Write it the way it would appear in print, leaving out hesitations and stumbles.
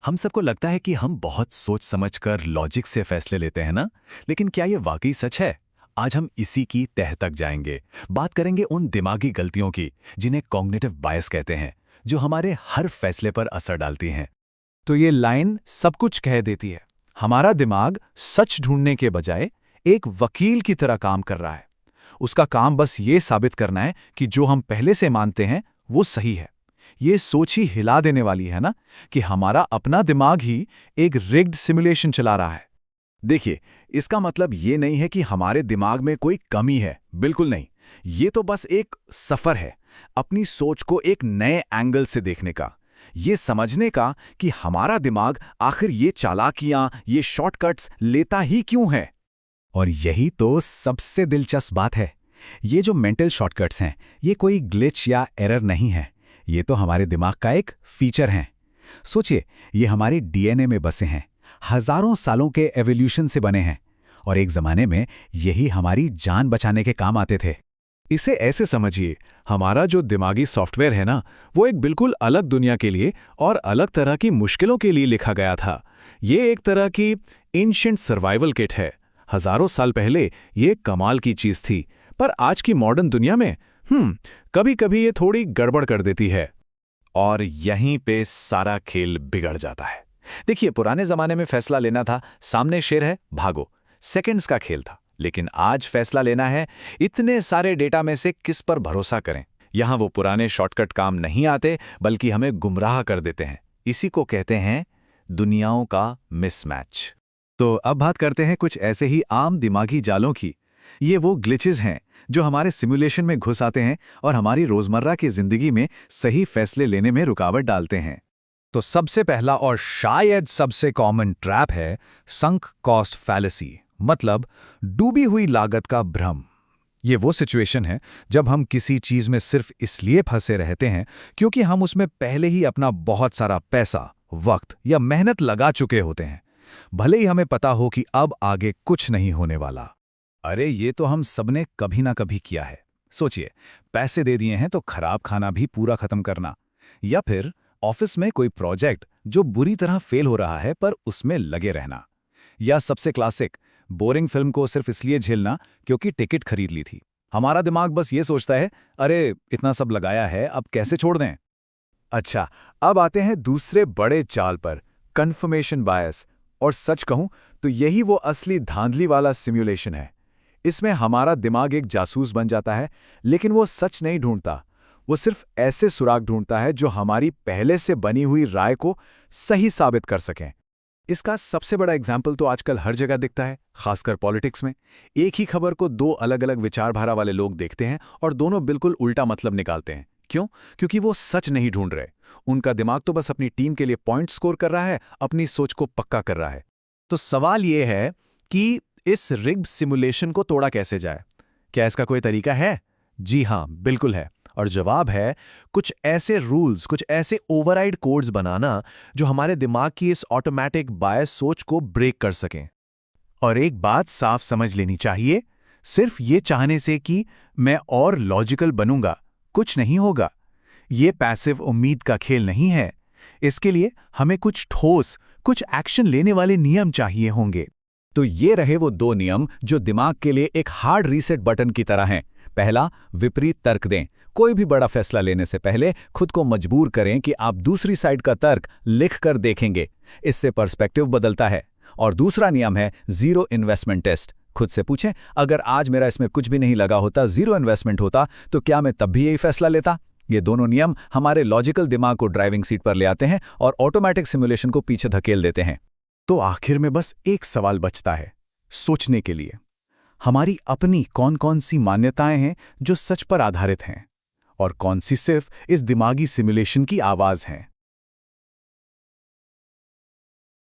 हम सबको लगता है कि हम बहुत सोच समझकर लॉजिक से फैसले लेते हैं ना। लेकिन क्या ये वाकई सच है? आज हम इसी की तह तक जाएंगे। बात करेंगे उन दिमागी गलतियों की जिन्हें कॉग्निटिव बायस कहते हैं, जो हमारे हर फैसले पर असर डालती हैं। तो ये लाइन सब कुछ कह देती है। हमारा दिमाग सच ढूंढने के बजाय एक वकील की तरह काम कर रहा है। उसका काम बस ये साबित करना है कि जो हम पहले से मानते हैं वो सही है। ये सोच ही हिला देने वाली है ना, कि हमारा अपना दिमाग ही एक रिग्ड सिमुलेशन चला रहा है। देखिए, इसका मतलब ये नहीं है कि हमारे दिमाग में कोई कमी है, बिल्कुल नहीं। ये तो बस एक सफर है, अपनी सोच को एक नए एंगल से देखने का, ये समझने का कि हमारा दिमाग आखिर ये चालाकियां, ये शॉर्टकट्स लेता ही क्यों है। और यही तो सबसे दिलचस्प बात है। ये जो मेंटल शॉर्टकट्स हैं, ये कोई ग्लिच या एरर नहीं है। ये तो हमारे दिमाग का एक फीचर है। सोचिए, ये हमारे डीएनए में बसे हैं, हजारों सालों के एवोल्यूशन से बने हैं, और एक जमाने में यही हमारी जान बचाने के काम आते थे। इसे ऐसे समझिए, हमारा जो दिमागी सॉफ्टवेयर है ना, वो एक बिल्कुल अलग दुनिया के लिए और अलग तरह की मुश्किलों के लिए लिखा गया था। ये एक तरह की एंशिएंट सर्वाइवल किट है। हजारों साल पहले ये कमाल की चीज थी, पर आज की मॉडर्न दुनिया में कभी कभी ये थोड़ी गड़बड़ कर देती है। और यहीं पे सारा खेल बिगड़ जाता है। देखिए, पुराने जमाने में फैसला लेना था, सामने शेर है, भागो, सेकंड्स का खेल था। लेकिन आज फैसला लेना है, इतने सारे डेटा में से किस पर भरोसा करें। यहां वो पुराने शॉर्टकट काम नहीं आते, बल्कि हमें गुमराह कर देते हैं। इसी को कहते हैं दुनियाओं का मिसमैच। तो अब बात करते हैं कुछ ऐसे ही आम दिमागी जालों की। ये वो ग्लिचेस हैं जो हमारे सिमुलेशन में घुस आते हैं और हमारी रोजमर्रा की जिंदगी में सही फैसले लेने में रुकावट डालते हैं। तो सबसे पहला और शायद सबसे कॉमन ट्रैप है संक कॉस्ट फैलेसी, मतलब डूबी हुई लागत का भ्रम। ये वो सिचुएशन है जब हम किसी चीज में सिर्फ इसलिए फंसे रहते हैं क्योंकि हम उसमें पहले ही अपना बहुत सारा पैसा, वक्त या मेहनत लगा चुके होते हैं, भले ही हमें पता हो कि अब आगे कुछ नहीं होने वाला। अरे, ये तो हम सबने कभी ना कभी किया है। सोचिए, पैसे दे दिए हैं तो खराब खाना भी पूरा खत्म करना, या फिर ऑफिस में कोई प्रोजेक्ट जो बुरी तरह फेल हो रहा है पर उसमें लगे रहना, या सबसे क्लासिक, बोरिंग फिल्म को सिर्फ इसलिए झेलना क्योंकि टिकट खरीद ली थी। हमारा दिमाग बस ये सोचता है, अरे इतना सब लगाया है, अब कैसे छोड़ दें। अच्छा, अब आते हैं दूसरे बड़े चाल पर, कन्फर्मेशन बायस। और सच कहूं तो यही वो असली धांधली वाला सिमुलेशन है। इसमें हमारा दिमाग एक जासूस बन जाता है, लेकिन वो सच नहीं ढूंढता। वो सिर्फ ऐसे सुराग ढूंढता है जो हमारी पहले से बनी हुई राय को सही साबित कर सकें। इसका सबसे बड़ा एग्जाम्पल तो आजकल हर जगह दिखता है, खासकर पॉलिटिक्स में। एक ही खबर को दो अलग अलग विचारधारा वाले लोग देखते हैं और दोनों बिल्कुल उल्टा मतलब निकालते हैं। क्यों? क्योंकि वो सच नहीं ढूंढ रहे। उनका दिमाग तो बस अपनी टीम के लिए पॉइंट स्कोर कर रहा है, अपनी सोच को पक्का कर रहा है। तो सवाल ये है कि इस रिग्ड सिमुलेशन को तोड़ा कैसे जाए? क्या इसका कोई तरीका है? जी हां, बिल्कुल है। और जवाब है कुछ ऐसे रूल्स, कुछ ऐसे ओवरराइड कोड्स बनाना जो हमारे दिमाग की इस ऑटोमेटिक बायस सोच को ब्रेक कर सकें। और एक बात साफ समझ लेनी चाहिए, सिर्फ ये चाहने से कि मैं और लॉजिकल बनूंगा कुछ नहीं होगा। ये पैसिव उम्मीद का खेल नहीं है। इसके लिए हमें कुछ ठोस, कुछ एक्शन लेने वाले नियम चाहिए होंगे। तो ये रहे वो दो नियम जो दिमाग के लिए एक हार्ड रीसेट बटन की तरह हैं। पहला, विपरीत तर्क दें। कोई भी बड़ा फैसला लेने से पहले खुद को मजबूर करें कि आप दूसरी साइड का तर्क लिख कर देखेंगे। इससे पर्सपेक्टिव बदलता है। और दूसरा नियम है जीरो इन्वेस्टमेंट टेस्ट। खुद से पूछें, अगर आज मेरा इसमें कुछ भी नहीं लगा होता, जीरो इन्वेस्टमेंट होता, तो क्या मैं तब भी यही फैसला लेता? ये दोनों नियम हमारे लॉजिकल दिमाग को ड्राइविंग सीट पर ले आते हैं और ऑटोमेटिक सिमुलेशन को पीछे धकेल देते हैं। तो आखिर में बस एक सवाल बचता है सोचने के लिए, हमारी अपनी कौन कौन सी मान्यताएं हैं जो सच पर आधारित हैं, और कौन सी सिर्फ इस दिमागी सिमुलेशन की आवाज हैं।